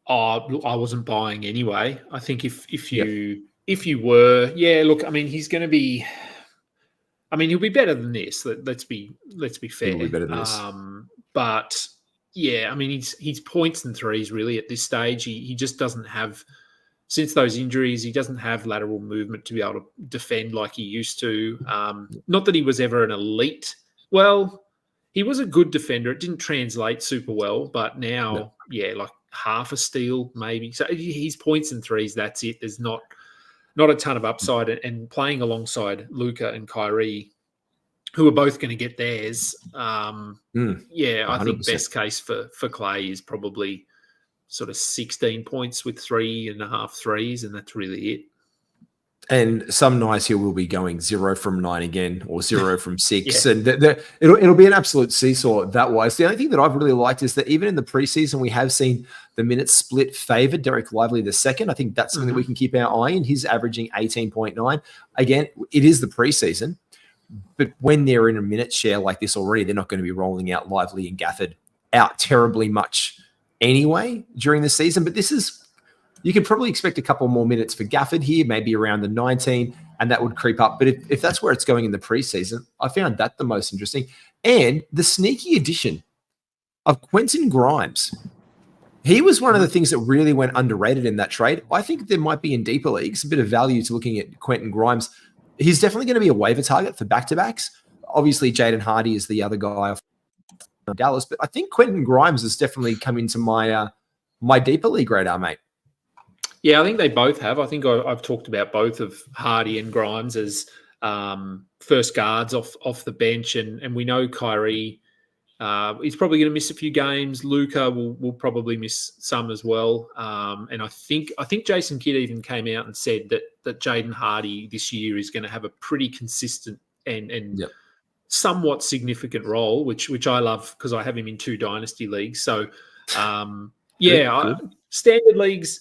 Oh, look, I wasn't buying anyway. I think if you were, yeah, look, I mean, he's going to be. I mean, he'll be better than this. Let's be fair. He will be better than this. But yeah, I mean, he's points and threes really at this stage. He just doesn't have, since those injuries, he doesn't have lateral movement to be able to defend like he used to. Not that he was ever an elite. Well, he was a good defender. It didn't translate super well, but now, yeah, like half a steal maybe. So he's points and threes. That's it. There's not a ton of upside. And playing alongside Luka and Kyrie, who are both going to get theirs. Yeah, I think best case for Clay is probably sort of 16 points with 3.5 threes, and that's really it. And some nights he will be going 0 from 9 again, or 0 from 6, and it'll be an absolute seesaw that way. So the only thing that I've really liked is that even in the preseason, we have seen the minutes split favor Derek Lively the second. I think that's something that we can keep our eye in. He's averaging 18.9. Again, it is the preseason, but when they're in a minute share like this already, they're not going to be rolling out Lively and Gafford out terribly much anyway during the season. But this is, you could probably expect a couple more minutes for Gafford here, maybe around the 19, and that would creep up. But if that's where it's going in the preseason, I found that the most interesting. And the sneaky addition of Quentin Grimes. He was one of the things that really went underrated in that trade. I think there might be in deeper leagues a bit of value to looking at Quentin Grimes. He's definitely going to be a waiver target for back-to-backs. Obviously, Jaden Hardy is the other guy from Dallas, but I think Quentin Grimes has definitely come into my my deeper league radar, mate. Yeah, I think they both have. I think I've talked about both of Hardy and Grimes as first guards off the bench, and we know Kyrie, he's probably going to miss a few games. Luka will probably miss some as well. And I think Jason Kidd even came out and said that Jaden Hardy this year is going to have a pretty consistent and somewhat significant role, which I love because I have him in 2 dynasty leagues. So standard leagues,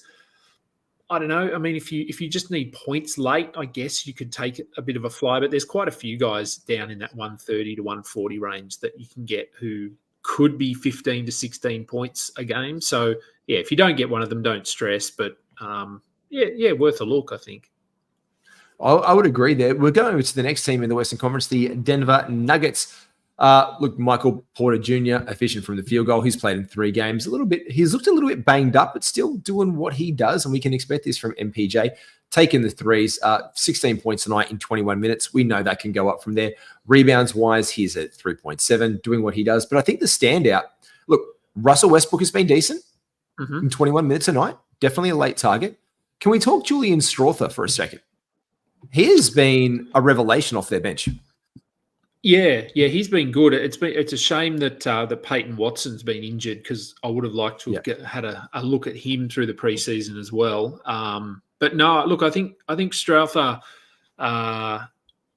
I don't know. I mean, if you just need points late, I guess you could take a bit of a fly, but there's quite a few guys down in that 130 to 140 range that you can get who could be 15 to 16 points a game. So, yeah, if you don't get one of them, don't stress. But, worth a look, I think. I would agree there. We're going to the next team in the Western Conference, the Denver Nuggets. Look, Michael Porter Jr., efficient from the field goal. He's played in 3 games. He's looked a little bit banged up, but still doing what he does, and we can expect this from MPJ. Taking the threes, 16 points tonight in 21 minutes. We know that can go up from there. Rebounds-wise, he's at 3.7, doing what he does. But I think the standout, look, Russell Westbrook has been decent in 21 minutes tonight. Definitely a late target. Can we talk Julian Strawther for a second? He has been a revelation off their bench. Yeah, he's been good. It's a shame that Peyton Watson's been injured because I would have liked to have had a look at him through the preseason as well. But no, look, I think Strother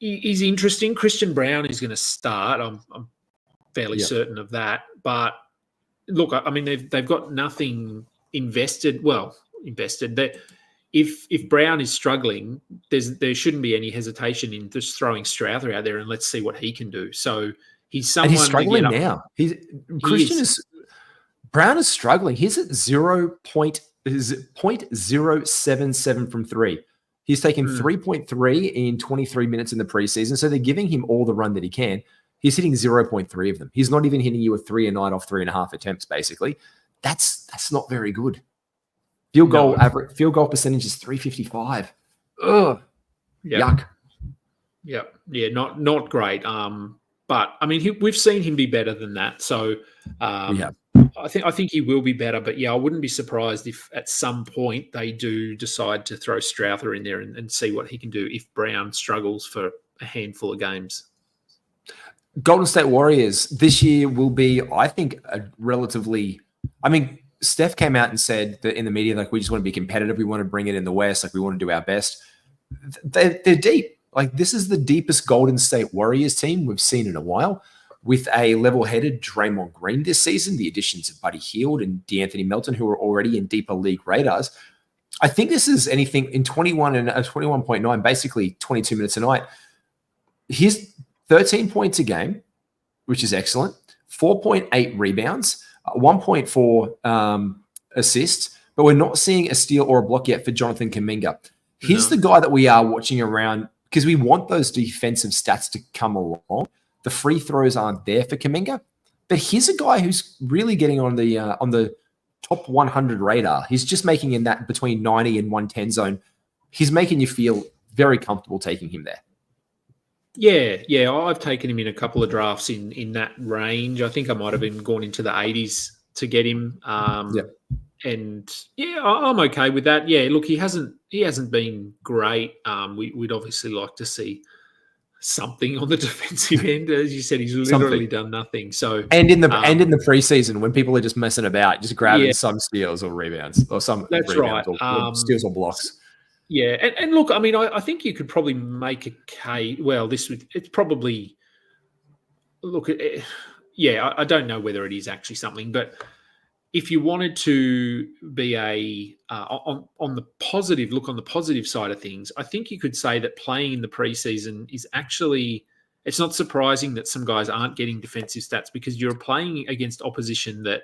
is interesting. Christian Brown is going to start. I'm fairly certain of that. But look, I mean they've got nothing invested. Well, invested. If Brown is struggling, there shouldn't be any hesitation in just throwing Strawther out there and let's see what he can do. So he's someone. And he's struggling now. Brown is struggling. He's at 0.077 from 3. He's taken 3.3 in 23 minutes in the preseason. So they're giving him all the run that he can. He's hitting 0.3 of them. He's not even hitting you a 3 a night off 3.5 attempts. Basically, that's not very good. Field goal percentage is 355. Ugh. Yuck. Yeah, not great. But I mean, we've seen him be better than that. So I think he will be better. But yeah, I wouldn't be surprised if at some point they do decide to throw Strawther in there and see what he can do if Brown struggles for a handful of games. Golden State Warriors this year will be, I think, Steph came out and said that in the media, like, we just want to be competitive. We want to bring it in the West. Like, we want to do our best. They're deep. Like, this is the deepest Golden State Warriors team we've seen in a while, with a level-headed Draymond Green this season, the additions of Buddy Hield and DeAnthony Melton, who are already in deeper league radars. I think this is anything in 21 and 21.9, basically 22 minutes a night. Here's 13 points a game, which is excellent. 4.8 rebounds. 1.4 assists, but we're not seeing a steal or a block yet for Jonathan Kuminga. He's No. the guy that we are watching around because we want those defensive stats to come along. The free throws aren't there for Kuminga, but he's a guy who's really getting on the top 100 radar. He's just making in that between 90 and 110 zone. He's making you feel very comfortable taking him there. Yeah. I've taken him in a couple of drafts in that range. I think I might have been gone into the 80s to get him. And yeah, I'm okay with that. Yeah, look, he hasn't been great. We'd obviously like to see something on the defensive end. As you said, he's literally done nothing. So and in the preseason, when people are just messing about, just grabbing some steals or rebounds or some rebounds or steals or blocks. Yeah, and look, I mean, I think you could probably make a case. Well, it's probably look. I don't know whether it is actually something, but if you wanted to be on the positive side of things, I think you could say that playing in the preseason is actually, it's not surprising that some guys aren't getting defensive stats because you're playing against opposition that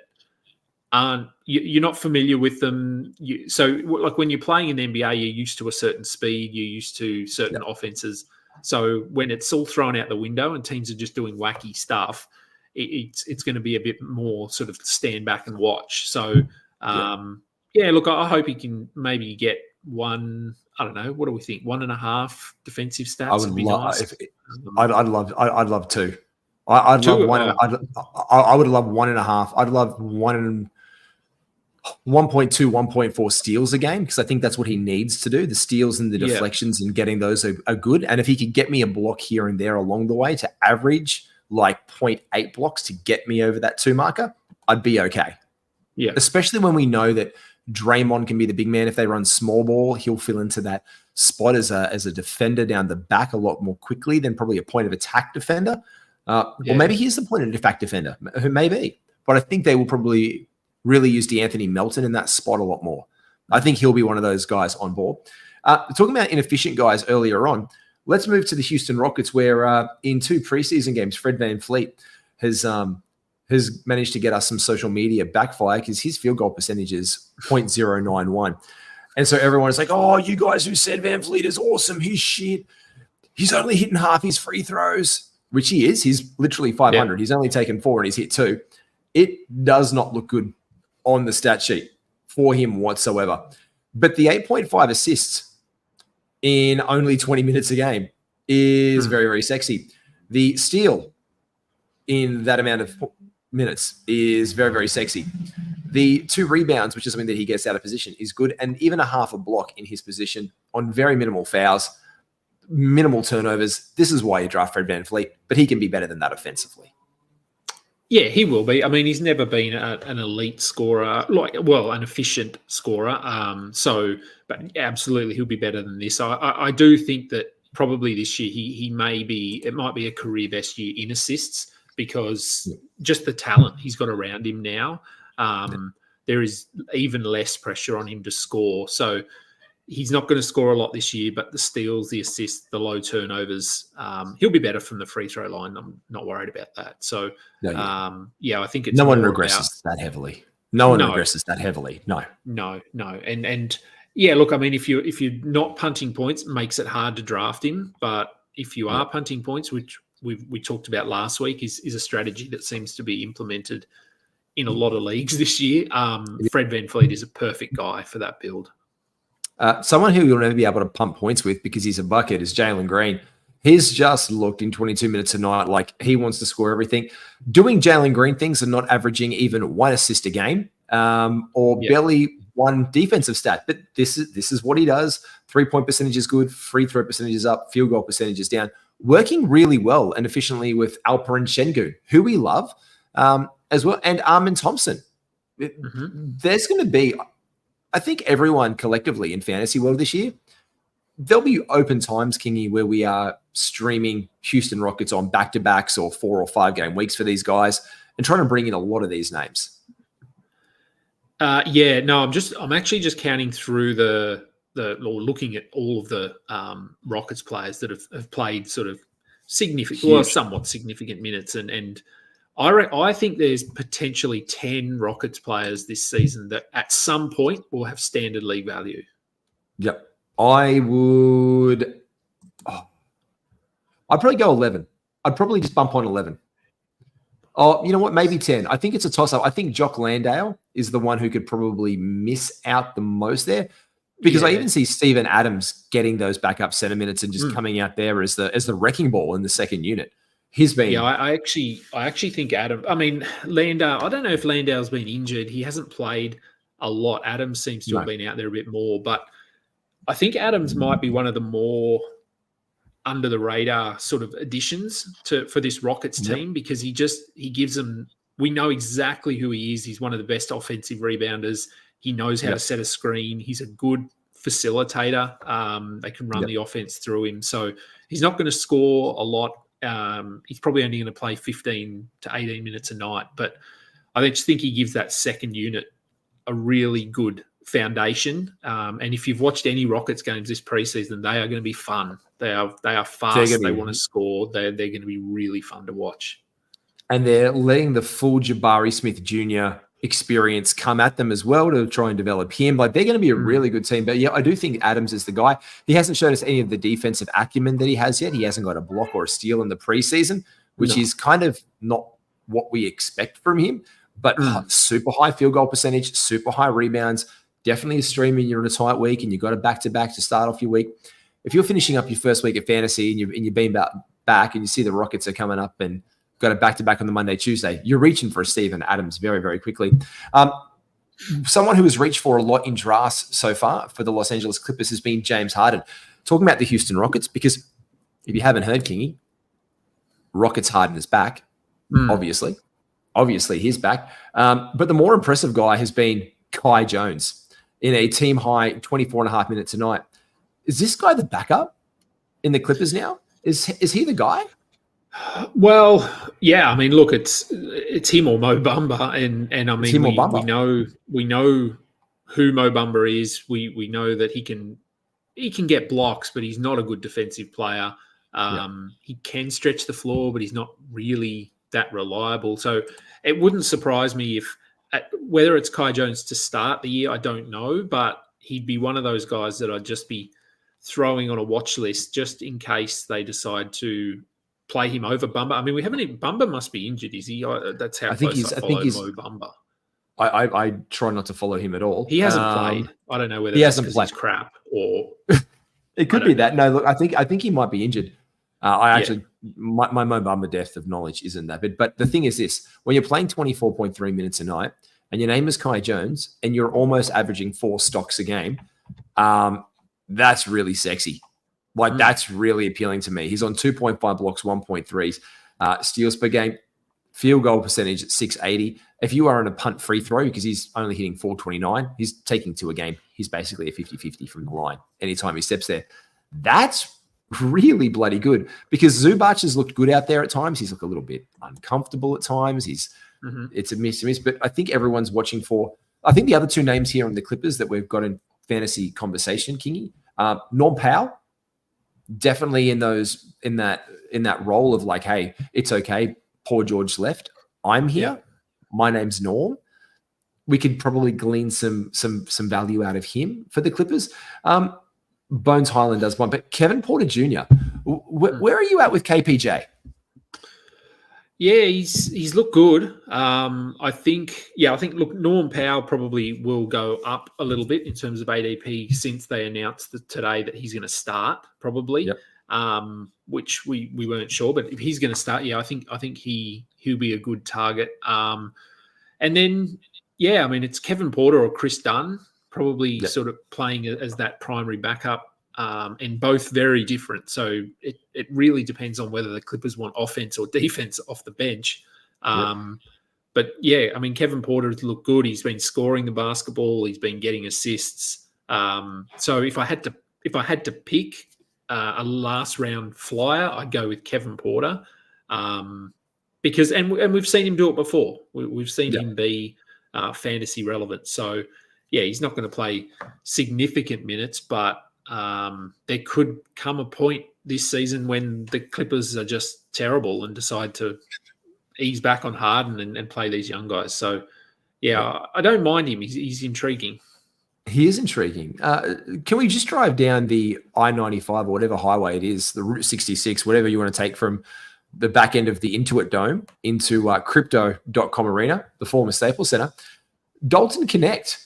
you're not familiar with them. So like when you're playing in the NBA, you're used to a certain speed, you're used to certain offenses. So when it's all thrown out the window and teams are just doing wacky stuff, it's going to be a bit more sort of stand back and watch. So, look, I hope he can maybe get one. I don't know. What do we think? 1.5 defensive stats would be nice. I'd love two. I'd love one. I would love 1.5. I'd love 1.2, 1.4 steals a game because I think that's what he needs to do. The steals and the deflections and getting those are good. And if he could get me a block here and there along the way to average like 0.8 blocks to get me over that 2 marker, I'd be okay. Yeah. Especially when we know that Draymond can be the big man. If they run small ball, he'll fill into that spot as a defender down the back a lot more quickly than probably a point of attack defender. Or maybe he's the point of attack defender, who may be. But I think they will probably really use DeAnthony Melton in that spot a lot more. I think he'll be one of those guys on board. Talking about inefficient guys earlier on, let's move to the Houston Rockets, where in 2 preseason games, Fred VanVleet has managed to get us some social media backfire because his field goal percentage is 0.091. And so everyone is like, oh, you guys who said VanVleet is awesome, he's shit. He's only hitting half his free throws, which he is. He's literally 500. He's only taken 4 and he's hit 2. It does not look good on the stat sheet for him whatsoever. But the 8.5 assists in only 20 minutes a game is very, very sexy. The steal in that amount of minutes is very, very sexy. The 2 rebounds, which is something that he gets out of position, is good. And even a half a block in his position on very minimal fouls, minimal turnovers. This is why you draft Fred VanVleet, but he can be better than that offensively. Yeah, he will be. I mean, he's never been an elite scorer, an efficient scorer. But absolutely, he'll be better than this. I do think that probably this year it might be a career best year in assists because just the talent he's got around him now. There is even less pressure on him to score. So he's not going to score a lot this year, but the steals, the assists, the low turnovers, he'll be better from the free throw line. I'm not worried about that. So, I think it's no one regresses that heavily. No one regresses that heavily. No. And yeah, look, I mean, if you're not punting points, it makes it hard to draft him. But if you are punting points, which we talked about last week, is a strategy that seems to be implemented in a lot of leagues this year. Fred VanVleet is a perfect guy for that build. Someone who you'll never be able to pump points with because he's a bucket is Jalen Green. He's just looked in 22 minutes tonight like he wants to score everything. Doing Jalen Green things and not averaging even 1 assist a game barely 1 defensive stat. But this is what he does. 3-point percentage is good. Free throw percentage is up. Field goal percentage is down. Working really well and efficiently with Alperen Şengün, who we love as well, and Armin Thompson. There's going to be... I think everyone collectively in fantasy world this year, there'll be open times, Kingy, where we are streaming Houston Rockets on back-to-backs or 4 or 5 game weeks for these guys and trying to bring in a lot of these names. I'm actually just counting through or looking at all of the Rockets players that have played sort of significant, somewhat significant minutes, and I think there's potentially 10 Rockets players this season that at some point will have standard league value. Yep. I would. I'd probably go 11. I'd probably just bump on 11. Oh, you know what? Maybe 10. I think it's a toss-up. I think Jock Landale is the one who could probably miss out the most there, because I even see Steven Adams getting those backup center minutes and just coming out there as the wrecking ball in the second unit. He's been. Yeah, I actually think Adam. I mean, Landale. I don't know if Landale's been injured. He hasn't played a lot. Adams seems to have been out there a bit more, but I think Adams might be one of the more under the radar sort of additions for this Rockets team, because he gives them. We know exactly who he is. He's one of the best offensive rebounders. He knows how to set a screen. He's a good facilitator. They can run the offense through him. So he's not going to score a lot. He's probably only going to play 15 to 18 minutes a night. But I just think he gives that second unit a really good foundation. And if you've watched any Rockets games this preseason, they are going to be fun. They are fast. They want to score. They're going to be really fun to watch. And they're letting the full Jabari Smith Jr. experience come at them as well to try and develop him. Like, they're going to be a really good team. But yeah, I do think Adams is the guy. He hasn't shown us any of the defensive acumen that he has yet. He hasn't got a block or a steal in the preseason, which is kind of not what we expect from him. But super high field goal percentage, super high rebounds, definitely a stream when you're in a tight week and you've got a back-to-back to start off your week. If you're finishing up your first week of fantasy and you've been back and you see the Rockets are coming up and got a back-to-back on the Monday, Tuesday, you're reaching for a Steven Adams very, very quickly. Someone who has reached for a lot in drafts so far for the Los Angeles Clippers has been James Harden. Talking about the Houston Rockets, because if you haven't heard, Kingy, Rockets Harden is back, obviously. Obviously, he's back. But the more impressive guy has been Kai Jones in a team-high 24.5 minutes a night. Is this guy the backup in the Clippers now? Is he the guy? Well, yeah. I mean, look, it's him or Mo Bamba, and I mean, we know who Mo Bamba is. We know that he can get blocks, but he's not a good defensive player. He can stretch the floor, but he's not really that reliable. So it wouldn't surprise me if whether it's Kai Jones to start the year, I don't know, but he'd be one of those guys that I'd just be throwing on a watch list just in case they decide to play him over Bamba. I mean, we haven't even, Bamba must be injured, is he? That's how I follow Mo Bamba. I try not to follow him at all. He hasn't played. I don't know whether he hasn't played. He's crap or it could be that. No, look, I think he might be injured. My Mo Bamba depth of knowledge isn't that big. But the thing is this: when you're playing 24.3 minutes a night, and your name is Kai Jones, and you're almost averaging 4 stocks a game, that's really sexy. Like, that's really appealing to me. He's on 2.5 blocks, 1.3s, steals per game, field goal percentage at 680. If you are on a punt free throw, because he's only hitting 429, he's taking 2 a game. He's basically a 50-50 from the line anytime he steps there. That's really bloody good, because Zubac has looked good out there at times. He's looked a little bit uncomfortable at times. It's a miss. But I think everyone's watching for, I think the other 2 names here on the Clippers that we've got in fantasy conversation, Kingy, Norm Powell, definitely in that role of like, hey, it's okay. Poor George left. I'm here. Yeah. My name's Norm. We could probably glean some value out of him for the Clippers. Bones Highland does one, but Kevin Porter Jr., where are you at with KPJ? Yeah, he's looked good. I think look, Norm Powell probably will go up a little bit in terms of ADP since they announced today that he's going to start probably. Yep. Which we weren't sure, but if he's going to start, I think he'll be a good target. And then I mean, it's Kevin Porter or Chris Dunn probably sort of playing as that primary backup. And both very different. So it really depends on whether the Clippers want offense or defense off the bench. But I mean, Kevin Porter has looked good. He's been scoring the basketball. He's been getting assists. So if I had to pick a last round flyer, I'd go with Kevin Porter. Because we've seen him do it before. We've seen him be fantasy relevant. So he's not going to play significant minutes, but there could come a point this season when the Clippers are just terrible and decide to ease back on Harden and play these young guys. So, yeah, I don't mind him. He's intriguing. He is intriguing. Can we just drive down the I-95 or whatever highway it is, the Route 66, whatever you want to take from the back end of the Intuit Dome into Crypto.com Arena, the former Staples Center? Dalton Connect,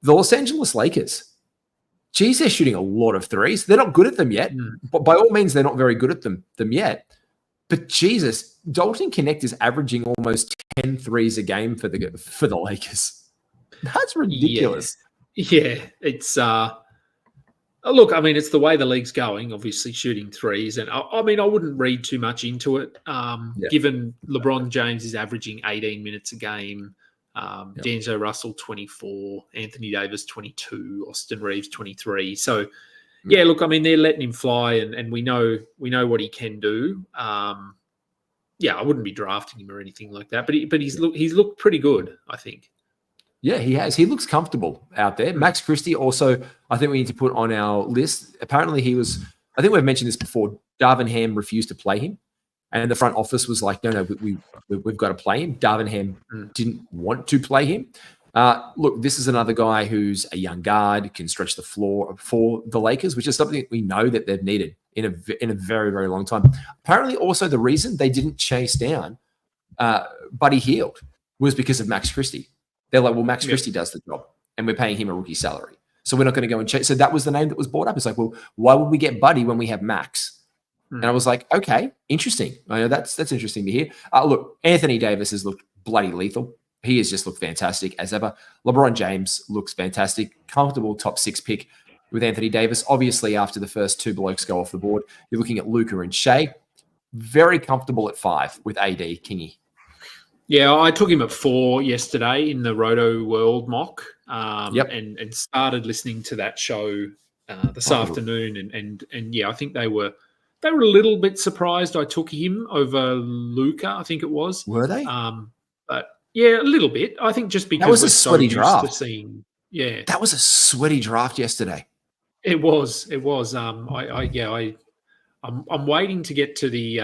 the Los Angeles Lakers. Geez, they're shooting a lot of threes. They're not good at them yet. But by all means, they're not very good at them yet. But Jesus, Dalton Connect is averaging almost 10 threes a game for the Lakers. That's ridiculous. Yeah, it's look, I mean, it's the way the league's going, obviously shooting threes. And I mean, I wouldn't read too much into it, given LeBron James is averaging 18 minutes a game, D'Angelo Russell 24, Anthony Davis 22, Austin Reeves 23. So, yeah, look, I mean, they're letting him fly, and we know what he can do. Yeah, I wouldn't be drafting him or anything like that, but he's looked pretty good, I think. Yeah, he has. He looks comfortable out there. Max Christie also, I think we need to put on our list. Apparently I think we've mentioned this before, Darvin Ham refused to play him. And the front office was like, no, we've got to play him. Darvin Ham didn't want to play him. Look, this is another guy who's a young guard, can stretch the floor for the Lakers, which is something that we know that they've needed in a very, very long time. Apparently also the reason they didn't chase down Buddy Hield was because of Max Christie. They're like, well, Max Christie does the job, and we're paying him a rookie salary. So we're not going to go and chase. So that was the name that was brought up. It's like, well, why would we get Buddy when we have Max? And I was like, okay, interesting. I know that's interesting to hear. Look, Anthony Davis has looked bloody lethal. He has just looked fantastic as ever. LeBron James looks fantastic. Comfortable top 6 pick with Anthony Davis. Obviously, after the first 2 blokes go off the board, you're looking at Luka and Shea. Very comfortable at 5 with AD, Kingy. Yeah, I took him at 4 yesterday in the Roto World mock, and started listening to that show this afternoon, and yeah, I think they were a little bit surprised I took him over Luka. I think it was. Were they? But yeah, a little bit. I think just because that was a sweaty draft. That was a sweaty draft yesterday. It was. I'm waiting to get to the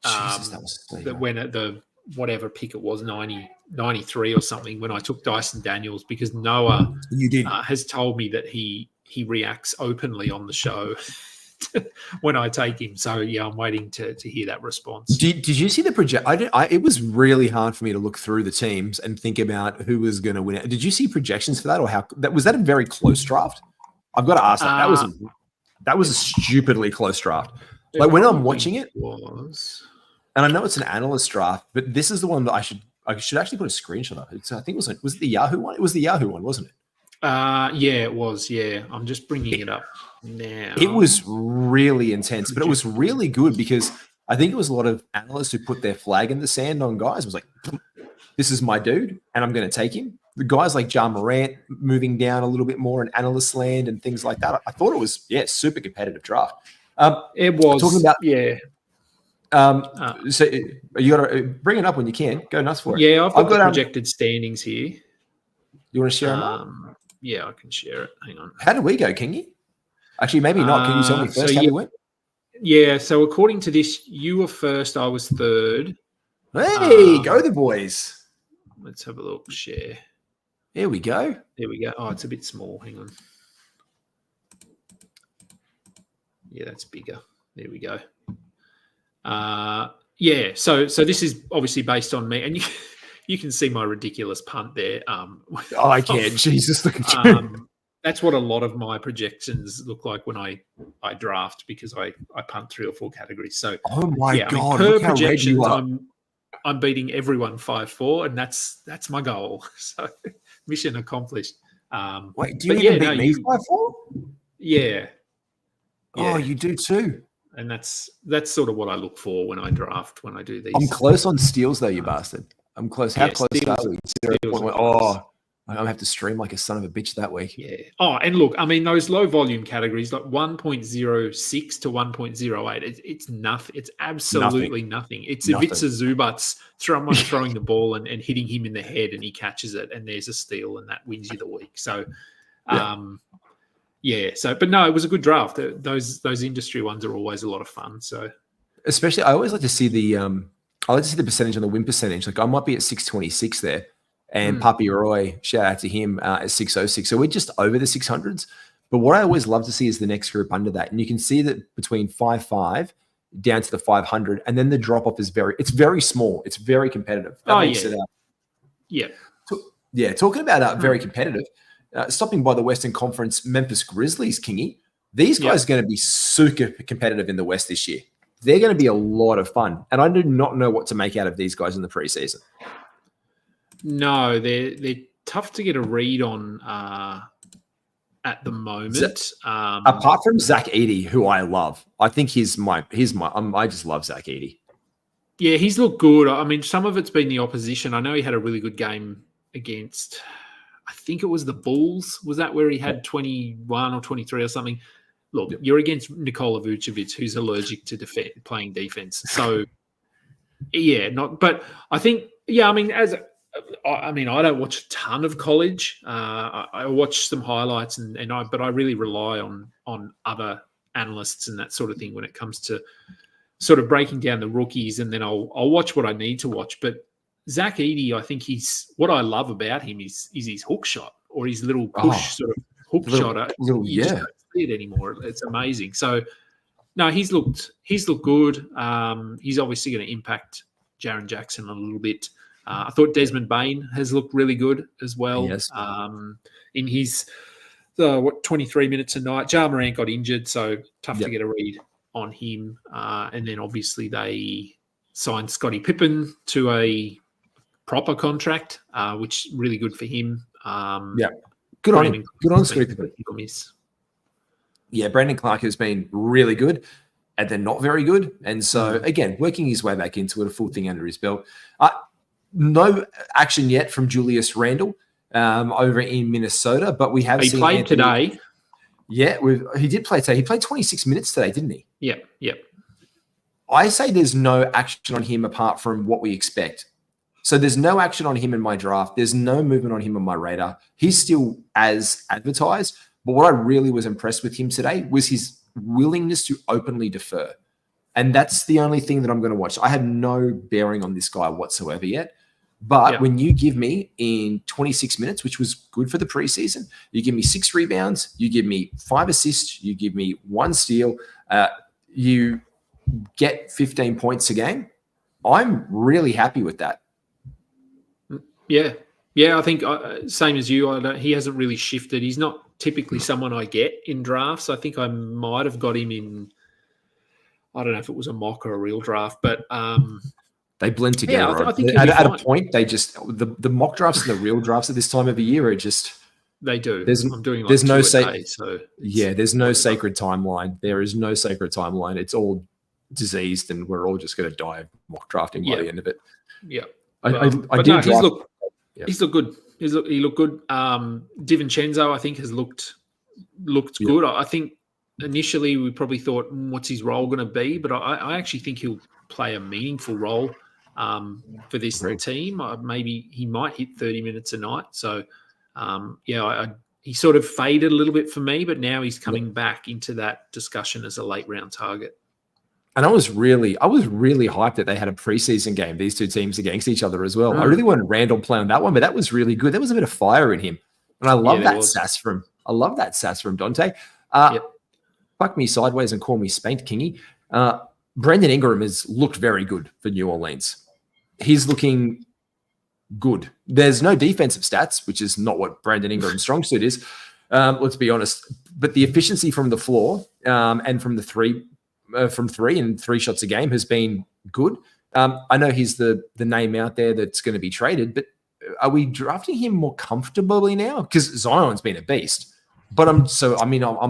Jesus, that was sweaty. when at the whatever pick it was, 93 or something, when I took Dyson Daniels, because Noah has told me that he reacts openly on the show when I take him. So yeah, I'm waiting to hear that response. Did you see the project? It was really hard for me to look through the teams and think about who was going to win it. Did you see projections for that, or was that a very close draft? I've got to ask that. That was a stupidly close draft. Like when I'm watching it, and I know it's an analyst draft, but this is the one that I should actually put a screenshot of. I think was it the Yahoo one? It was the Yahoo one, wasn't it? Yeah, it was. Yeah, I'm just bringing it up now. It was really intense, but it was really good because I think it was a lot of analysts who put their flag in the sand on guys. It was like, this is my dude, and I'm going to take him. The guys like Ja Morant moving down a little bit more in analyst land and things like that. I thought it was, super competitive draft. It was. Talking about, so you got to bring it up when you can. Go nuts for it. Yeah, I've got the projected standings here. You want to share them? Yeah, I can share it. Hang on. How did we go, Kingy? Actually, maybe not. Can you tell me first how we went? Yeah, so according to this, you were first, I was third. Hey, go the boys. Let's have a look. Share. There we go. There we go. Oh, it's a bit small. Hang on. Yeah, that's bigger. There we go. Yeah, so this is obviously based on me, and you can see my ridiculous punt there. I can. Jesus, look at you. That's what a lot of my projections look like when I draft, because I punt 3 or 4 categories. So, oh my God, per projections, I'm beating everyone 5-4, and that's my goal. So, mission accomplished. Wait, do you even beat me 5-4? Yeah. Oh, you do too. And that's sort of what I look for when I draft, when I do these. I'm close on steals though, you bastard. I'm close. How close are we? I'm going to have to stream like a son of a bitch that week. Yeah. Oh, and look, I mean, those low volume categories, like 1.06 to 1.08, it's nothing. It's absolutely nothing. It's Ivica Zubac's throwing the ball and hitting him in the head, and he catches it, and there's a steal, and that wins you the week. So, but no, it was a good draft. Those industry ones are always a lot of fun. So, especially, I always like to see the I like to see the percentage on the win percentage. Like I might be at 626 there, and Mm. Papi Roy, shout out to him at 606. So we're just over the 600s. But what I always love to see is the next group under that, and you can see that between 5.5 down to the 500, and then the drop off is it's very small. It's very competitive. That makes it. Yeah, talking about very competitive. Stopping by the Western Conference, Memphis Grizzlies, Kingy. These guys are going to be super competitive in the West this year. They're going to be a lot of fun. And I do not know what to make out of these guys in the preseason. No, they're tough to get a read on at the moment. Apart from Zach Edey, who I love. I think I just love Zach Edey. Yeah, he's looked good. I mean, some of it's been the opposition. I know he had a really good game against, I think it was the Bulls. Was that where he had 21 or 23 or something? Look, you're against Nikola Vucevic, who's allergic to playing defense. So, but I think, I mean, I don't watch a ton of college. I watch some highlights, but I really rely on other analysts and that sort of thing when it comes to sort of breaking down the rookies, and then I'll watch what I need to watch. But Zach Edey, I think what I love about him is his hook shot, or his little push sort of hook shot. You just don't see it anymore. It's amazing. So no, he's looked good. He's obviously going to impact Jaren Jackson a little bit. I thought Desmond Bain has looked really good as well. Yes. In his 23 minutes a night. Ja Morant got injured, so tough to get a read on him. And then obviously they signed Scottie Pippen to a proper contract, which is really good for him. Good on him. Good on Scottie Pippen. Yeah, Brandon Clark has been really good and then not very good. And so, again, working his way back into it, a full thing under his belt. No action yet from Julius Randle over in Minnesota, but we have seen played today. Yeah, he did play today. He played 26 minutes today, didn't he? Yep. I say there's no action on him apart from what we expect. So there's no action on him in my draft. There's no movement on him on my radar. He's still as advertised. But what I really was impressed with him today was his willingness to openly defer. And that's the only thing that I'm going to watch. I have no bearing on this guy whatsoever yet. But when you give me in 26 minutes, which was good for the preseason, you give me 6 rebounds, you give me 5 assists, you give me 1 steal, you get 15 points a game, I'm really happy with that. Yeah, I think same as you. He hasn't really shifted. He's not typically someone I get in drafts. I think I might have got him in, I don't know if it was a mock or a real draft, but they blend together. I think at a point, they just the mock drafts and the real drafts at this time of the year are just they do. I'm doing like there's no there's no sacred timeline. There is no sacred timeline. It's all diseased, and we're all just going to die of mock drafting by the end of it. Yeah, he's looked good. He looked good. DiVincenzo, I think, has looked good. I think initially we probably thought, what's his role going to be? But I actually think he'll play a meaningful role for this team. Maybe he might hit 30 minutes a night. So, he sort of faded a little bit for me, but now he's coming back into that discussion as a late round target. And I was really hyped that they had a preseason game, these two teams against each other as well. I really wanted Randall play on that one, but that was really good. There was a bit of fire in him. And I love that sass from Dante. Fuck me sideways and call me spanked, Kingy. Brandon Ingram has looked very good for New Orleans. He's looking good. There's no defensive stats, which is not what Brandon Ingram's strong suit is. Let's be honest. But the efficiency from the floor and from the from 3 and 3 shots a game has been good. I know he's the name out there that's going to be traded, but are we drafting him more comfortably now? Because Zion's been a beast. But I'm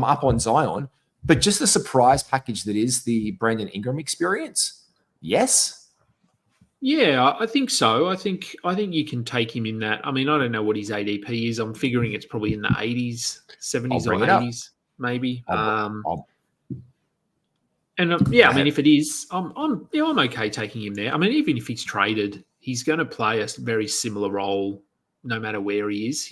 up on Zion. But just the surprise package that is the Brandon Ingram experience, yes? Yeah, I think so. I think you can take him in that. I mean, I don't know what his ADP is. I'm figuring it's probably in the 80s, 70s or 80s, maybe. I mean, if it is, I'm okay taking him there. I mean, even if he's traded, he's going to play a very similar role no matter where he is.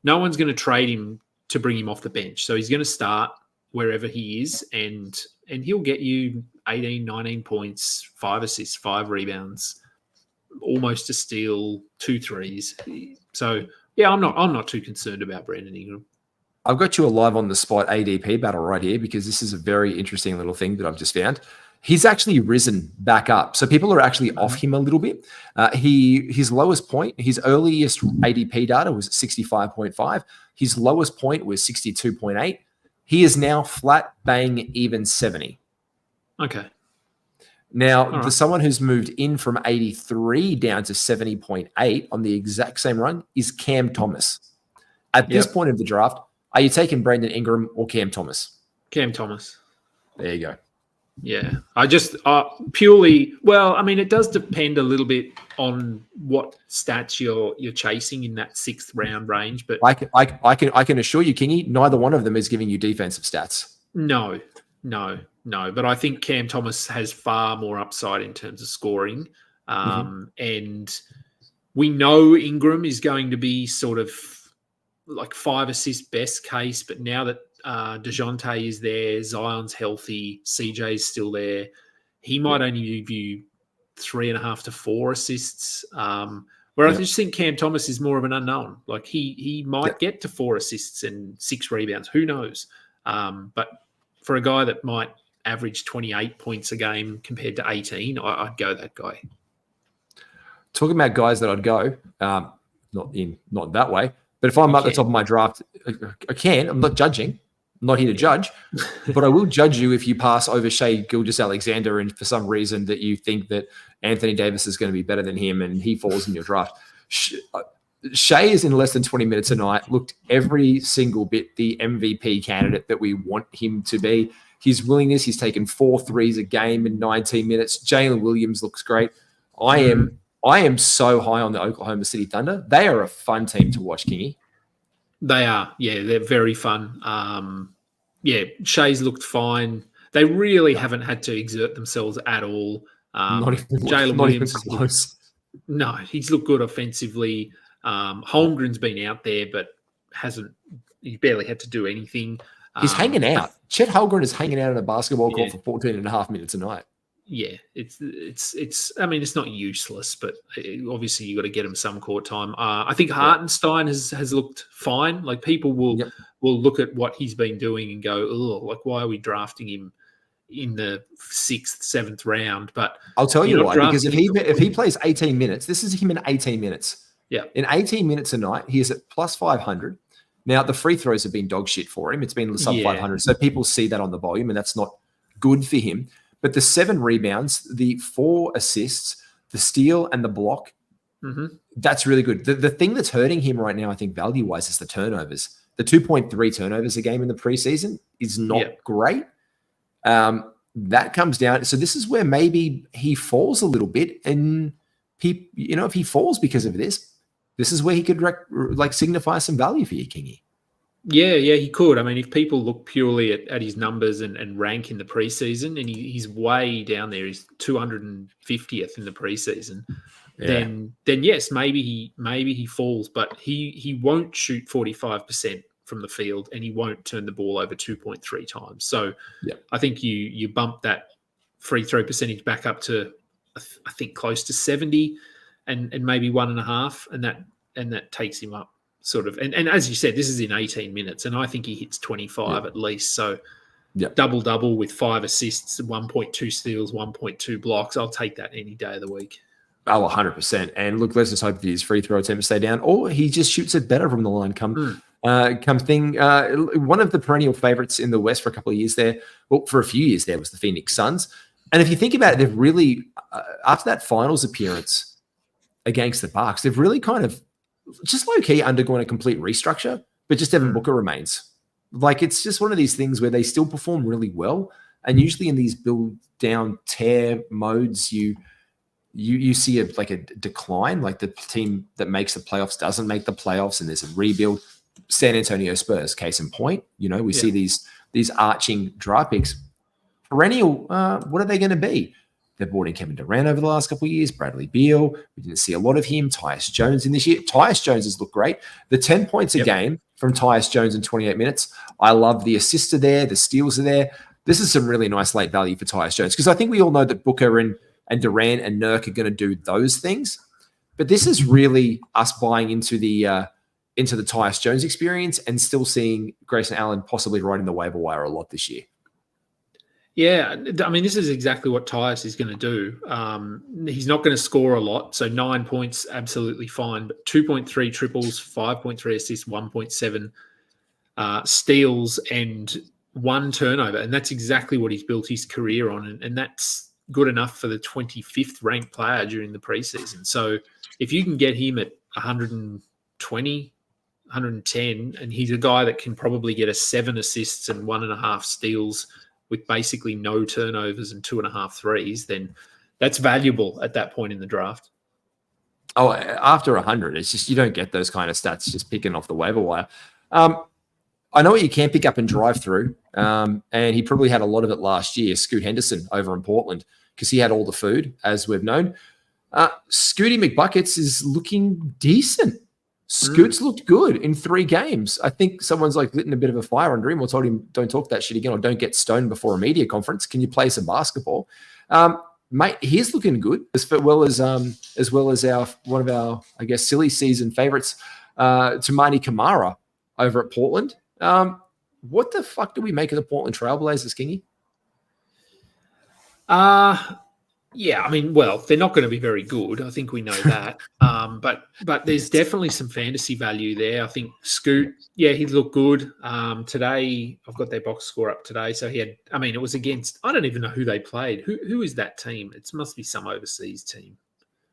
No one's going to trade him to bring him off the bench. So he's going to start. wherever he is, and he'll get you 18, 19 points, 5 assists, 5 rebounds, almost a steal, 2 threes. So yeah, I'm not too concerned about Brandon Ingram. I've got you a live on the spot ADP battle right here because this is a very interesting little thing that I've just found. He's actually risen back up. So people are actually off him a little bit. His lowest point, his earliest ADP data was 65.5. His lowest point was 62.8. He is now flat bang even 70. Okay. Now, someone who's moved in from 83 down to 70.8 on the exact same run is Cam Thomas. At this point of the draft, are you taking Brandon Ingram or Cam Thomas? Cam Thomas. There you go. Yeah. I just purely, well, I mean, it does depend a little bit on what stats you're chasing in that 6th round range. But I can assure you, Kingy, neither one of them is giving you defensive stats. No. But I think Cam Thomas has far more upside in terms of scoring. And we know Ingram is going to be sort of like 5 assists best case. But now that DeJounte is there, Zion's healthy, CJ's still there, he might only give you 3.5 to 4 assists. Where I just think Cam Thomas is more of an unknown. Like he might get to 4 assists and 6 rebounds. Who knows? But for a guy that might average 28 points a game compared to 18, I'd go that guy. Talking about guys that I'd go, not that way, but if I'm at the top of my draft, I can. I'm not judging. I'm not here to judge, but I will judge you if you pass over Shai Gilgeous-Alexander and for some reason that you think that Anthony Davis is going to be better than him and he falls in your draft. Shai is in less than 20 minutes a night, looked every single bit the MVP candidate that we want him to be. His willingness, he's taken 4 threes a game in 19 minutes. Jalen Williams looks great. I am so high on the Oklahoma City Thunder. They are a fun team to watch, Kingy. They are. Yeah, they're very fun. Shai's looked fine. They really haven't had to exert themselves at all. Jalen Williams even close. No, he's looked good offensively. Holmgren's been out there, but he barely had to do anything. He's hanging out. Chet Holmgren is hanging out in a basketball court for 14 and a half minutes a night. Yeah, it's. I mean, it's not useless, but obviously you got to get him some court time. I think Hartenstein has looked fine. Like people will look at what he's been doing and go, oh, like why are we drafting him in the 6th, 7th round? But I'll tell you why. Because if he plays 18 minutes, this is him in 18 minutes. Yeah, in 18 minutes a night, he is at plus 500. Now the free throws have been dog shit for him. It's been sub 500, so people see that on the volume, and that's not good for him. But the 7 rebounds, the 4 assists, the steal, and the block, that's really good. The thing that's hurting him right now, I think, value-wise, is the turnovers. The 2.3 turnovers a game in the preseason is not great. That comes down. So this is where maybe he falls a little bit. And, if he falls because of this is where he could signify some value for you, Kingy. Yeah, he could. I mean, if people look purely at his numbers and rank in the preseason, and he's way down there, he's 250th in the preseason, then yes, maybe he falls, but he won't shoot 45% from the field, and he won't turn the ball over 2.3 times. So I think you bump that free throw percentage back up to I think close to 70, and maybe 1.5, and that takes him up. Sort of, and as you said, this is in 18 minutes, and I think he hits 25 at least. So, double with 5 assists, 1.2 steals, 1.2 blocks. I'll take that any day of the week. Oh, 100%. And look, let's just hope that his free throw attempts stay down, or he just shoots it better from the line. One of the perennial favorites in the West for a couple of years there, for a few years there, was the Phoenix Suns. And if you think about it, they've really, after that finals appearance against the Bucks, they've really kind of just low-key undergone a complete restructure, but just Devin Booker remains. Like, it's just one of these things where they still perform really well. And usually in these build down tear modes, you see a decline, like the team that makes the playoffs doesn't make the playoffs, and there's a rebuild. San Antonio Spurs, case in point. We see these arching draft picks. Perennial, what are they going to be? They brought in Kevin Durant over the last couple of years, Bradley Beal. We didn't see a lot of him. Tyus Jones in this year. Tyus Jones has looked great. The 10 points a game from Tyus Jones in 28 minutes. I love the assists are there. The steals are there. This is some really nice late value for Tyus Jones because I think we all know that Booker and Durant and Nurk are going to do those things. But this is really us buying into the Tyus Jones experience and still seeing Grayson Allen possibly riding the waiver wire a lot this year. Yeah, I mean, this is exactly what Tyus is going to do. He's not going to score a lot, so 9 points, absolutely fine. But 2.3 triples, 5.3 assists, 1.7 steals, and 1 turnover. And that's exactly what he's built his career on. And that's good enough for the 25th ranked player during the preseason. So if you can get him at 120, 110, and he's a guy that can probably get 7 assists and 1.5 steals with basically no turnovers and 2.5 threes, then that's valuable at that point in the draft. Oh, after 100, it's just you don't get those kind of stats just picking off the waiver wire. I know what you can pick up and drive through, and he probably had a lot of it last year, Scoot Henderson over in Portland, because he had all the food, as we've known. Scooty McBuckets is looking decent. Scoots looked good in 3 games. I think someone's like lit a bit of a fire under him or told him, don't talk that shit again or don't get stoned before a media conference. Can you play some basketball? Mate, he's looking good as well as our one of our, I guess, silly season favorites, Tamani Kamara over at Portland. What the fuck do we make of the Portland Trailblazers, Kingy? Yeah, I mean, well, they're not going to be very good. I think we know that. But there's definitely some fantasy value there. I think Scoot, yeah, he looked good. Today, I've got their box score up today. So he had, I mean, it was against, I don't even know who they played. Who is that team? It must be some overseas team.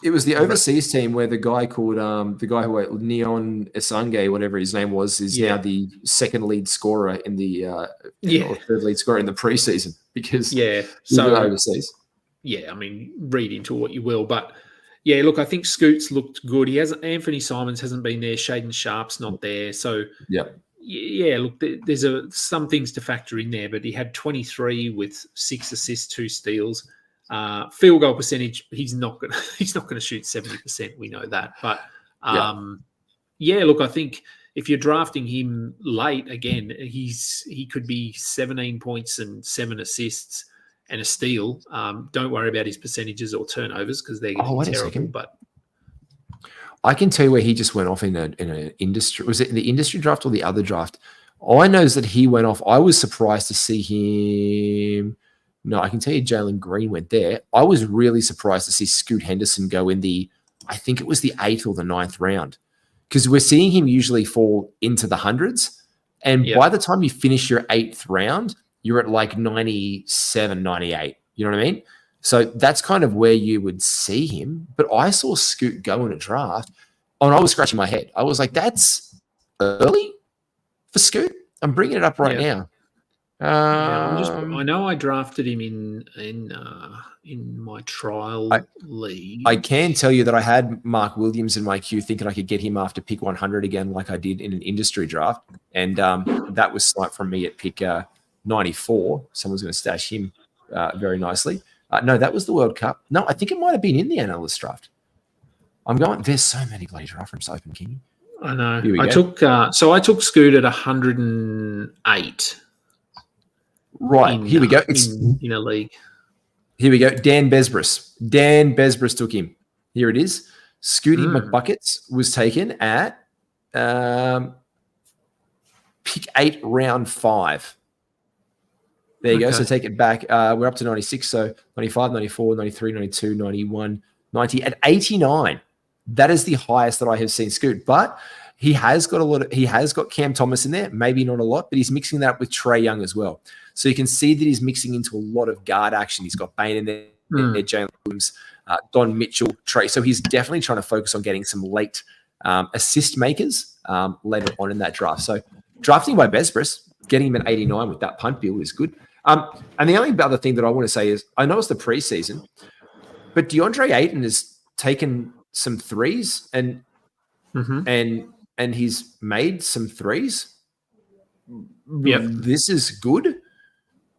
It was the overseas team where the guy called, the guy who Neon Esange, whatever his name was, is now the second lead scorer in the, or third lead scorer in the preseason because so overseas. Yeah, I mean, read into what you will. But, yeah, look, I think Scoots looked good. Anthony Simons hasn't been there. Shaden Sharp's not there. So, yeah, look, there's some things to factor in there. But he had 23 with 6 assists, 2 steals. Field goal percentage, he's not going to shoot 70%. We know that. But, look, I think if you're drafting him late, again, he could be 17 points and 7 assists. And a steal. Don't worry about his percentages or turnovers because they're going to be terrible. But I can tell you where he just went off in an industry. Was it in the industry draft or the other draft? All I know is that he went off. I was surprised to see him. No, I can tell you Jalen Green went there. I was really surprised to see Scoot Henderson go in I think it was the 8th or the 9th round because we're seeing him usually fall into the hundreds. And by the time you finish your 8th round, you're at like 97, 98. You know what I mean? So that's kind of where you would see him. But I saw Scoot go in a draft, and I was scratching my head. I was like, that's early for Scoot. I'm bringing it up right now. I know I drafted him in my trial league. I can tell you that I had Mark Williams in my queue thinking I could get him after pick 100 again like I did in an industry draft. And that was sniped from me at pick 94. Someone's going to stash him very nicely. No, that was the World Cup. No, I think it might have been in the analyst draft. I'm going, there's so many bloody draft rooms open, King. I know. I took Scoot at 108. Right. Here we go. In a league. Here we go. Dan Besbris took him. Here it is. Scooty McBuckets was taken at pick 8, round 5. There you go. So take it back. We're up to 96. So 95, 94, 93, 92, 91, 90. At 89, that is the highest that I have seen Scoot. But he has got Cam Thomas in there. Maybe not a lot, but he's mixing that with Trae Young as well. So you can see that he's mixing into a lot of guard action. He's got Bane in there, Jalen Williams, Don Mitchell, Trae. So he's definitely trying to focus on getting some late assist makers later on in that draft. So drafting by Besbris, getting him at 89 with that punt build is good. And the only other thing that I want to say is I know it's the preseason, but DeAndre Ayton has taken some threes and he's made some threes. Yep. This is good.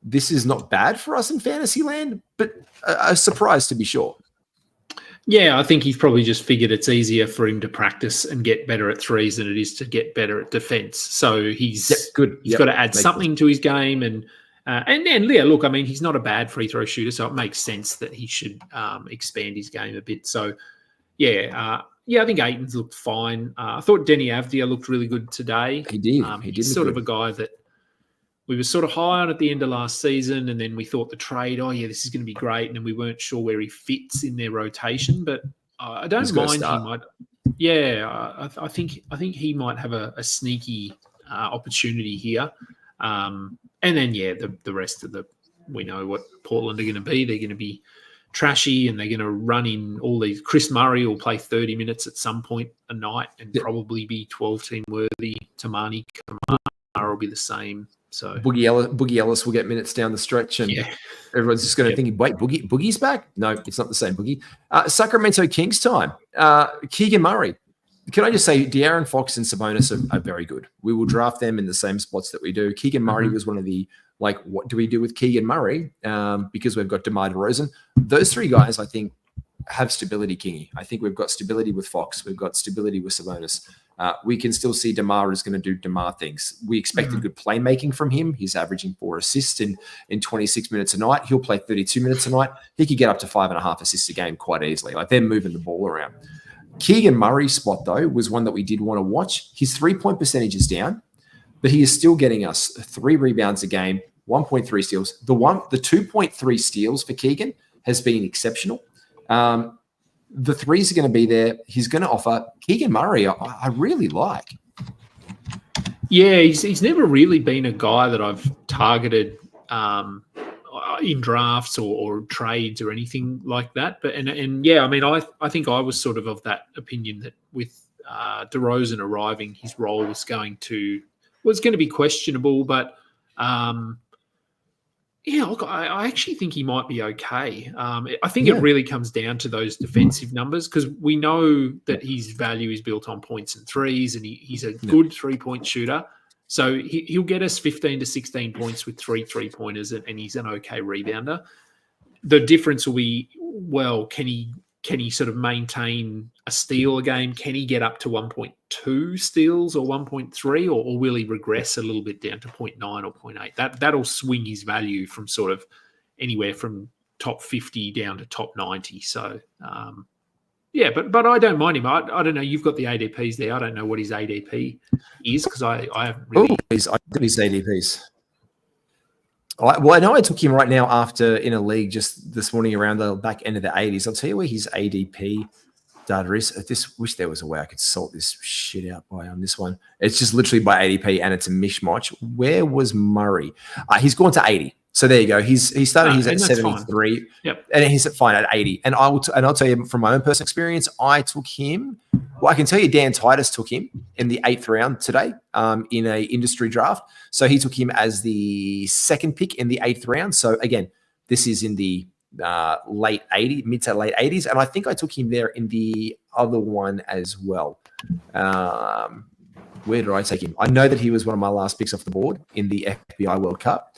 this is not bad for us in fantasy land, but a surprise to be sure. Yeah, I think he's probably just figured it's easier for him to practice and get better at threes than it is to get better at defense. So he's got to add something to his game, and yeah, look, I mean, he's not a bad free throw shooter, so it makes sense that he should expand his game a bit. So I think Ayton's looked fine. I thought Denny Avdia looked really good today. He did. He's sort of a guy that we were sort of high on at the end of last season, and then we thought the trade, this is going to be great, and then we weren't sure where he fits in their rotation. But I don't mind him. I think he might have a sneaky opportunity here. And then the rest of we know what Portland are going to be. They're going to be trashy, and they're going to run in all these. Chris Murray will play 30 minutes at some point a night and probably be 12-team worthy. Tamani Kamara will be the same. So Boogie Ellis will get minutes down the stretch, and everyone's just going to think, wait, Boogie's back? No, it's not the same Boogie. Sacramento Kings time. Keegan Murray. Can I just say, De'Aaron Fox and Sabonis are very good. We will draft them in the same spots that we do. Keegan Murray was one of the, what do we do with Keegan Murray? Because we've got DeMar DeRozan. Those three guys, I think, have stability, Kingy. I think we've got stability with Fox. We've got stability with Sabonis. We can still see DeMar is going to do DeMar things. We expected good playmaking from him. He's averaging 4 assists in 26 minutes a night. He'll play 32 minutes a night. He could get up to 5.5 assists a game quite easily. They're moving the ball around. Keegan Murray's spot, though, was one that we did want to watch. His 3-point percentage is down, but he is still getting us 3 rebounds a game, 1.3 steals. The 2.3 steals for Keegan has been exceptional. The threes are going to be there. He's going to offer. Keegan Murray, I really like. Yeah, he's never really been a guy that I've targeted in drafts or trades or anything like that. But I mean, I think I was sort of that opinion that with DeRozan arriving, his role was going to be questionable. But look, I actually think he might be okay. I think it really comes down to those defensive numbers, because we know that his value is built on points and threes, and he's a good 3-point shooter. So he'll get us 15 to 16 points with 3 3-pointers, and he's an okay rebounder. The difference will be, can he sort of maintain a steal a game? Can he get up to 1.2 steals or 1.3, or will he regress a little bit down to 0.9 or 0.8? That'll swing his value from sort of anywhere from top 50 down to top 90. So, but I don't mind him. I don't know. You've got the ADPs there. I don't know what his ADP is, because I haven't really. I did his ADPs. I know I took him right now after in a league just this morning around the back end of the 80s. I'll tell you where his ADP data is. Wish there was a way I could sort this shit out by on this one. It's just literally by ADP, and it's a mishmash. Where was Murray? He's gone to 80. So there you go. He started. He's at 73. Fine. Yep. And he's at 80. And I'll tell you from my own personal experience, I took him. Well, I can tell you, Dan Titus took him in the 8th round today in a industry draft. So he took him as the 2nd pick in the 8th round. So again, this is in the late 80s, mid to late 80s, and I think I took him there in the other one as well. Where did I take him? I know that he was one of my last picks off the board in the FBI World Cup.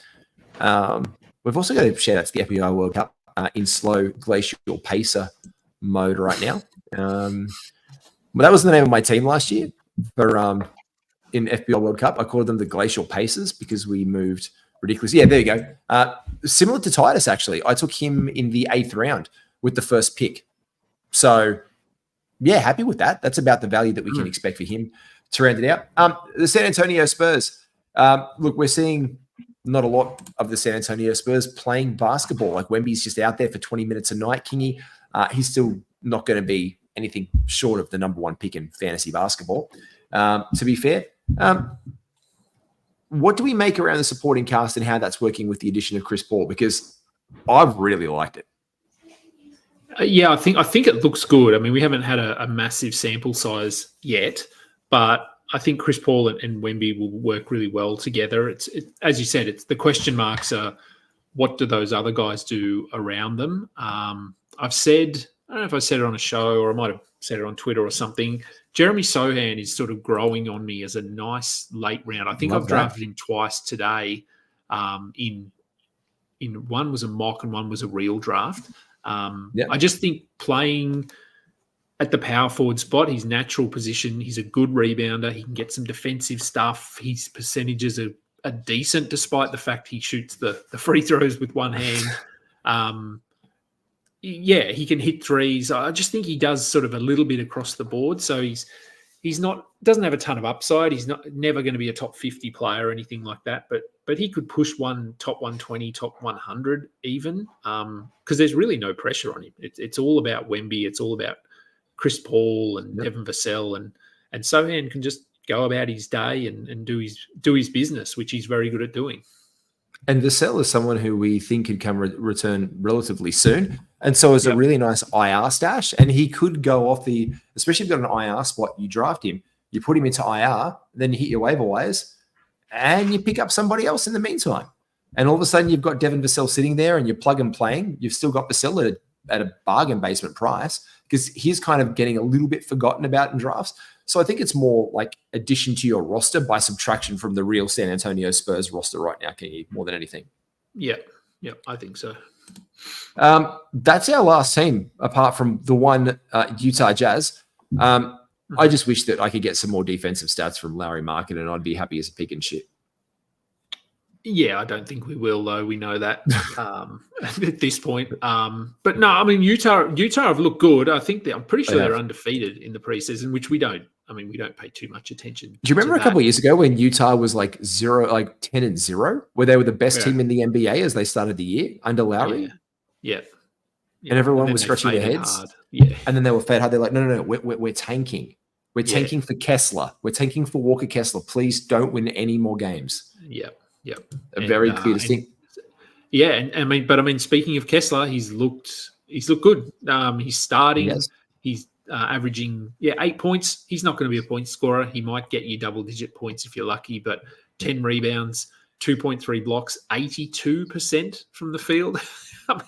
We've also got to share that's the FBI World Cup in slow glacial pacer mode right now. But that was the name of my team last year for in FBI World Cup. I called them the Glacial Pacers because we moved ridiculously. Yeah, there you go. Similar to Titus, actually. I took him in the 8th round with the 1st pick. So, yeah, happy with that. That's about the value that we can expect for him to round it out. The San Antonio Spurs. Look, we're seeing not a lot of the San Antonio Spurs playing basketball. Like Wemby's just out there for 20 minutes a night. Kingy, he's still not going to be anything short of the number 1 pick in fantasy basketball. To be fair, what do we make around the supporting cast and how that's working with the addition of Chris Paul? Because I've really liked it. Yeah, I think it looks good. I mean, we haven't had a massive sample size yet, but I think Chris Paul and Wemby will work really well together. As you said, it's the question marks are what do those other guys do around them? I've said, I don't know if I said it on a show or I might have said it on Twitter or something, Jeremy Sohan is sort of growing on me as a nice late round. I think I've drafted him twice today in one was a mock and one was a real draft. Yeah. I just think playing at the power forward spot, his natural position, he's a good rebounder. He can get some defensive stuff. His percentages are decent, despite the fact he shoots the free throws with one hand. Yeah, he can hit threes. I just think he does sort of a little bit across the board. So he's not, doesn't have a ton of upside. He's never going to be a top 50 player or anything like that. But he could push one top 120, top 100 even, because there's really no pressure on him. It's all about Wemby. It's all about Chris Paul and Devin Vassell, and Sohan can just go about his day and do his business, which he's very good at doing. And Vassell is someone who we think could return relatively soon. And so it's a really nice IR stash. And he could go off especially if you've got an IR spot, you draft him, you put him into IR, then you hit your waiver wires, and you pick up somebody else in the meantime. And all of a sudden you've got Devin Vassell sitting there and you're plug and playing. You've still got Vassell at a bargain basement price, because he's kind of getting a little bit forgotten about in drafts. So I think it's more like addition to your roster by subtraction from the real San Antonio Spurs roster right now, Kingy, more than anything. Yeah, I think so. That's our last team, apart from the one Utah Jazz. I just wish that I could get some more defensive stats from Larry Markin, and I'd be happy as a pig and shit. Yeah, I don't think we will, though. We know that at this point. But no, I mean, Utah have looked good. I think I'm pretty sure they're undefeated in the preseason, which we don't pay too much attention. Do you remember a couple of years ago when Utah was like 10-0, where they were the best team in the NBA as they started the year under Lowry? Yeah. And everyone was scratching their heads. Hard. Yeah. And then they were fed hard. They're like, no, we're tanking. We're tanking for Kessler. We're tanking for Walker Kessler. Please don't win any more games. Yeah. A very clear distinct. Yeah, and speaking of Kessler, he's looked good. He's starting. He's averaging 8 points. He's not going to be a point scorer. He might get you double-digit points if you're lucky, but 10 rebounds, 2.3 blocks, 82% from the field.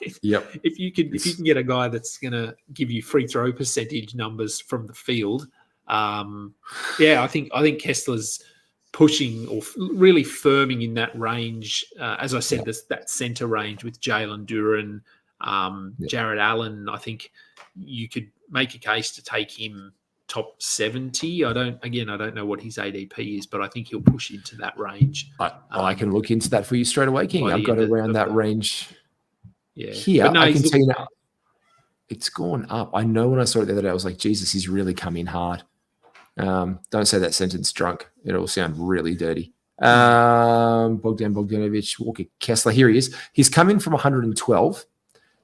If you can get a guy that's going to give you free throw percentage numbers from the field, I think Kessler's pushing or really firming in that range. As I said, that center range with Jalen Duren, Jared Allen. I think you could make a case to take him top 70. I don't know what his ADP is, but I think he'll push into that range. I can look into that for you straight away, King. I've got around that range. Yeah. Here, I can tell you now, it's gone up. I know when I saw it the other day, I was like, Jesus, he's really come in hard. Don't say that sentence drunk. It'll sound really dirty. Bogdan Bogdanovic, Walker Kessler. Here he is. He's come in from 112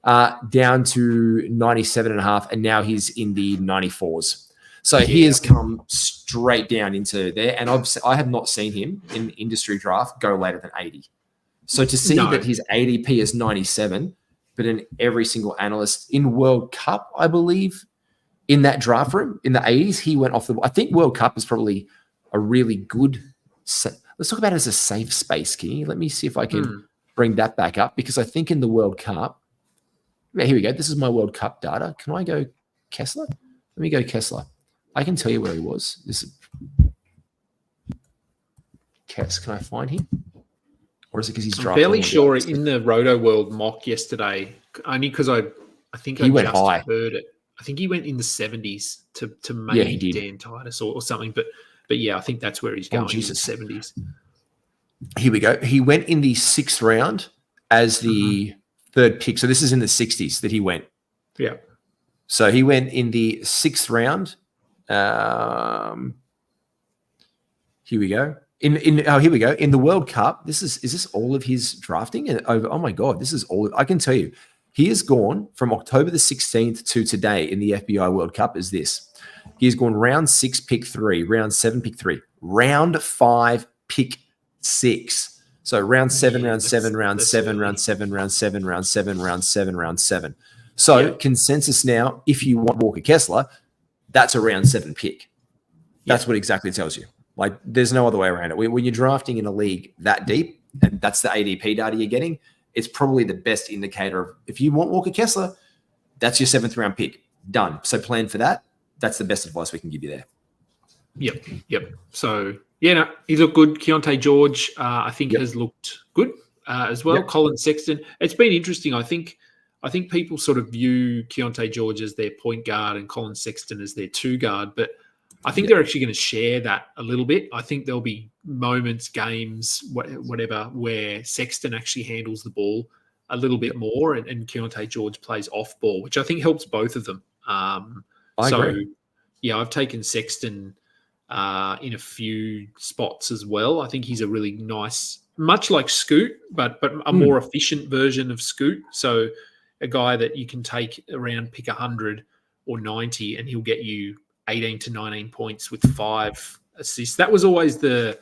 down to 97.5, and now he's in the 94s. So he has come straight down into there, and I have not seen him in industry draft go later than 80. So to see that his ADP is 97, but in every single analyst in World Cup, I believe, in that draft room in the 80s, he went off I think World Cup is probably a really good. Let's talk about it as a safe space, Kingy. Let me see if I can bring that back up, because I think in the World Cup, here we go. This is my World Cup data. Can I go Kessler? Let me go Kessler. I can tell you where he was. This is Kess. Can I find him? Or is it because he's drafted? I'm fairly sure in the Roto World mock yesterday, only because I think he went high. Heard it. I think he went in the 70s to maybe Dan Titus or something. But yeah, I think that's where he's going, in the 70s. Here we go. He went in the 6th round as the third pick. So this is in the 60s that he went. Yeah. So he went in the 6th round. Here we go. Here we go. In the World Cup, is this all of his drafting? And oh my God, this is all. I can tell you, he has gone from October the 16th to today in the FBI World Cup is this. He has gone round 6, pick 3, round 7, pick 3, round 5, pick 6. So round 7, round 7, round 7, round 7, round 7, round 7, round 7, round 7. So consensus now, if you want Walker Kessler, that's a round 7 pick. That's what exactly it tells you. Like, there's no other way around it. When you're drafting in a league that deep, and that's the ADP data you're getting, it's probably the best indicator of, if you want Walker Kessler, that's your 7th round pick. Done. So plan for that. That's the best advice we can give you there. Yep. So, he looked good. Keontae George, I think, has looked good. as well. Yep. Colin Sexton. It's been interesting. I think people sort of view Keontae George as their point guard and Colin Sexton as their two guard, but I think they're actually going to share that a little bit. I think there'll be moments, games, whatever, where Sexton actually handles the ball a little bit more and Keontae George plays off ball, which I think helps both of them. I agree. Yeah, I've taken Sexton in a few spots as well. I think he's a really nice, much like Scoot, but a more efficient version of Scoot. So a guy that you can take around, pick 100 or 90, and he'll get you 18 to 19 points with 5 assists. That was always the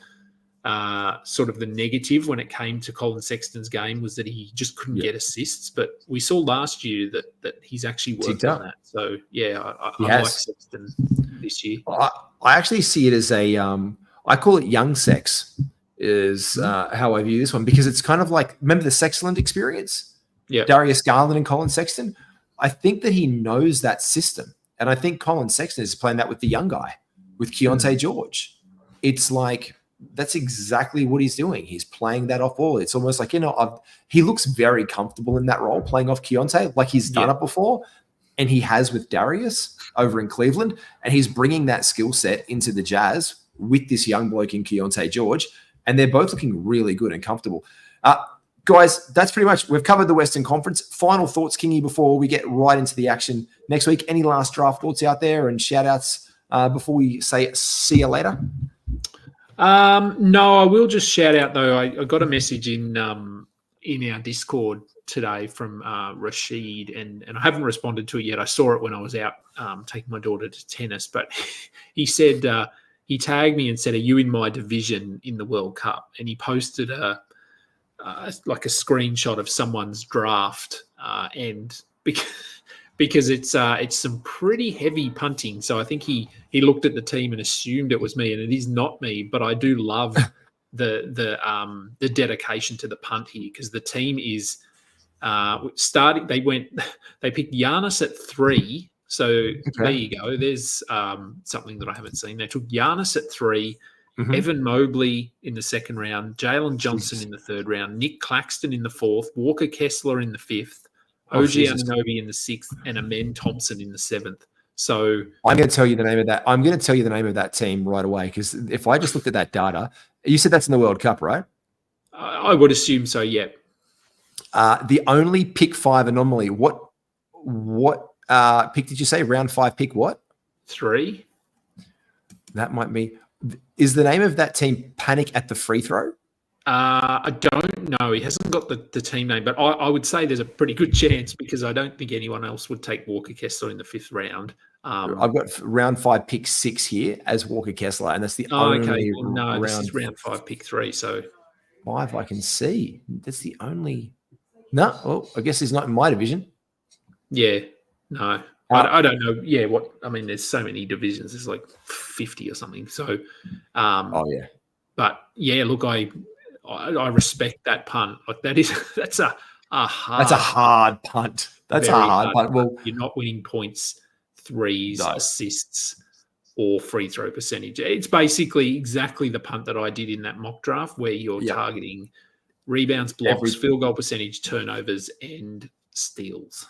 sort of the negative when it came to Colin Sexton's game, was that he just couldn't get assists. But we saw last year that he's actually worked on that. So, yeah, I like Sexton this year. I actually see it as I call it young sex is how I view this one, because it's kind of like, remember the Sexland experience? Yeah. Darius Garland and Colin Sexton. I think that he knows that system. And I think Colin Sexton is playing that with the young guy, with Keontae George. It's like, that's exactly what he's doing. He's playing that off ball. It's almost like, he looks very comfortable in that role, playing off Keontae, like he's done it before. And he has with Darius over in Cleveland. And he's bringing that skill set into the Jazz with this young bloke in Keontae George. And they're both looking really good and comfortable. Guys, that's pretty much, we've covered the Western Conference. Final thoughts, Kingy, before we get right into the action next week. Any last draft thoughts out there and shout outs before we say see you later? No, I will just shout out though. I got a message in our Discord today from Rashid, and I haven't responded to it yet. I saw it when I was out taking my daughter to tennis, but he said he tagged me and said, "Are you in my division in the World Cup?" And he posted like a screenshot of someone's draft, and because it's some pretty heavy punting. So I think he looked at the team and assumed it was me, and it is not me. But I do love the dedication to the punt here, because the team is starting. They picked Giannis at 3. So there you go. There's something that I haven't seen. They took Giannis at 3. Evan Mobley in the second round, Jalen Johnson in the third round, Nick Claxton in the 4th, Walker Kessler in the 5th, OG Anunoby in the 6th, and Amen Thompson in the 7th. So I'm going to tell you the name of that. I'm going to tell you the name of that team right away, because if I just looked at that data, you said that's in the World Cup, right? I would assume so. Yeah. The only pick 5 anomaly. What pick did you say? Round 5 pick what? 3. That might be. Is the name of that team Panic at the Free Throw? I don't know. He hasn't got the team name, but I would say there's a pretty good chance, because I don't think anyone else would take Walker Kessler in the 5th round. I've got round 5 pick 6 here as Walker Kessler, and that's the only round. This is round 5 pick 3. So 5 I can see. That's the only. No, well, I guess he's not in my division. Yeah, no. I don't know. Yeah, there's so many divisions. There's like 50 or something. So, But yeah, look, I respect that punt. Like that's a hard punt. That's a hard punt. Well, you're not winning points, threes, assists, or free throw percentage. It's basically exactly the punt that I did in that mock draft, where you're targeting rebounds, blocks, field goal percentage, turnovers, and steals.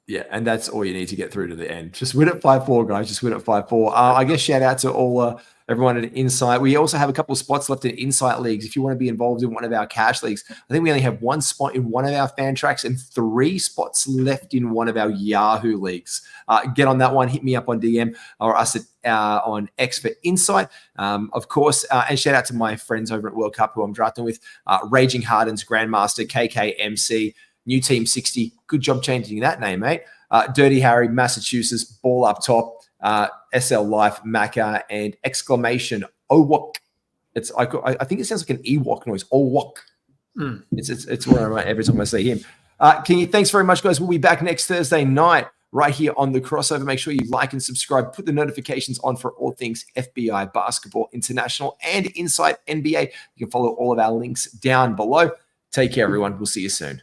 Yeah, and that's all you need to get through to the end. Just win at 5-4, guys. Just win at 5-4. I guess shout out to all everyone at Insight. We also have a couple of spots left in Insight leagues. If you want to be involved in one of our cash leagues, I think we only have 1 spot in one of our fan tracks and 3 spots left in one of our Yahoo leagues. Get on that one. Hit me up on DM or us on X for Insight. Of course, and shout out to my friends over at World Cup who I'm drafting with. Raging Hardens, Grandmaster, KKMC, New Team 60. Good job changing that name, mate. Dirty Harry, Massachusetts, Ball Up Top, SL Life, Macca, and exclamation Owok. I think it sounds like an Ewok noise. Owok. It's what I write every time I see him. Kingy, thanks very much, guys. We'll be back next Thursday night right here on The Crossover. Make sure you like and subscribe. Put the notifications on for all things FBI, basketball, international, and Insight NBA. You can follow all of our links down below. Take care, everyone. We'll see you soon.